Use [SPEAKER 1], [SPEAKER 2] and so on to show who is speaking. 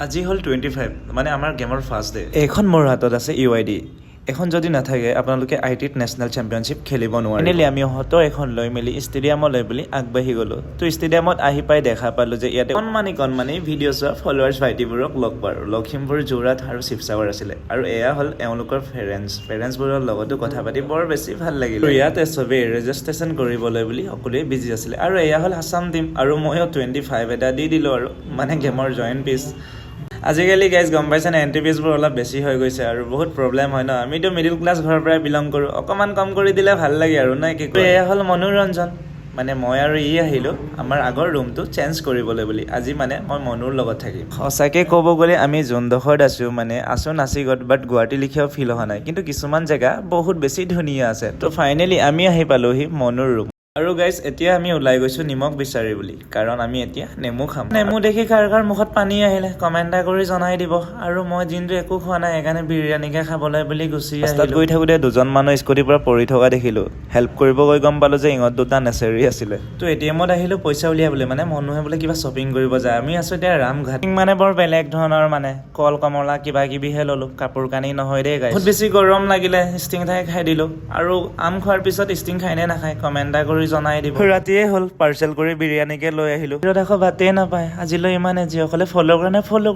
[SPEAKER 1] আজি হ'ল 25 মানে আমাৰ গেমৰ ফাৰ্ষ্ট ডে এইখন মোৰ হাতত আছে UID এখন যদি নাথাকে আপোনালোকে ITত নেশ্যনেল চেম্পিয়নশ্বিপ খেলিব নোৱাৰে ফাইনেলি আমি হয়তো এখন লৈ মেলি ষ্টেডিয়ামলৈ বুলি আগবাঢ়ি গ'লো তো ষ্টেডিয়ামত আহি পাই দেখা পালোঁ যে ইয়াতে কণমানি ভিডিঅ' চোৱা ফলোৱাৰ্ছ ভাইটিবোৰক লগ পালোঁ লখিমপুৰ যোৰহাট আৰু শিৱসাগৰ আছিলে আৰু এয়া হ'ল এওঁলোকৰ পেৰেণ্টছবোৰৰ লগতো কথা পাতি বৰ বেছি ভাল লাগিল ইয়াতে চবেই ৰেজিষ্ট্ৰেশ্যন কৰিবলৈ বুলি সকলোৱে বিজি আছিলে আৰু এয়া হ'ল আছাম টীম আৰু ময়ো 25 এটা দি দিলোঁ আৰু মানে গেমৰ জইণ্ট পিচ আজিকালি গাইজ গম পাইছে না এণ্ট্ৰি ফিজবোৰ অলপ বেছি হৈ গৈছে আৰু বহুত প্ৰব্লেম হয় ন আমিতো মিডিল ক্লাছ ঘৰৰ পৰাই বিলং কৰোঁ অকণমান কম কৰি দিলে ভাল লাগে আৰু নাই কি এয়া হ'ল মনোৰঞ্জন মানে মই আৰু আহিলোঁ আমাৰ আগৰ ৰুমটো চেঞ্জ কৰিবলৈ বুলি আজি মানে মই মনুৰ লগত থাকিম সঁচাকৈ ক'ব গ'লে আমি যোনডোখৰত আছোঁ নাচিগত বাট গুৱাহাটী লিখিয়াও ফিল অহা নাই কিন্তু কিছুমান জেগা বহুত বেছি ধুনীয়া আছে তো ফাইনেলি আমি আহি পালোহি মনুৰ ৰুম আৰু গাইজ এতিয়া আমি ওলাই গৈছোঁ নিমখ বিচাৰি বুলি কাৰণ আমি এতিয়া নেমু খাম নেমু দেখি কাৰ মুখত পানী আহিলে কমেণ্ট এটা কৰি জনাই দিব আৰু মই দিনটো একো খোৱা নাই সেইকাৰণে বিৰিয়ানীকে খাবলৈ বুলি গুচি আহিলোঁ গৈ থাকোঁতে দুজন মানুহ স্কুটিৰ পৰা পৰি থকা দেখিলোঁ হেল্প কৰিব গৈ গম পালোঁ যে ইহঁত দুটা নেচেৰী আছিলে তো ATMত আহিলোঁ পইচা উলিয়াবলৈ মানে মানুহে বোলে কিবা শ্বপিং কৰিব যায় আমি আছোঁ এতিয়া ৰামঘাট মানে বৰ বেলেগ ধৰণৰ মানে কল কমলা কিবা কিবিহে ল'লোঁ কাপোৰ কানি নহয় দেই গাইজ বহুত বেছি গৰম লাগিলে ষ্টিং ঠাই খাই দিলোঁ আৰু আম খোৱাৰ পিছত ষ্টিং খাই নে নাখায় কমেণ্ট এটা কৰি জনাই দিব ৰাতিয়ে হ'ল পাৰ্চেল কৰি বিৰিয়ানীকে লৈ আহিলোঁ আকৌ ভাতেই নাপায় আজিলৈ ইমানে যিসকলে ফ'ল' কৰা নাই ফ'ল'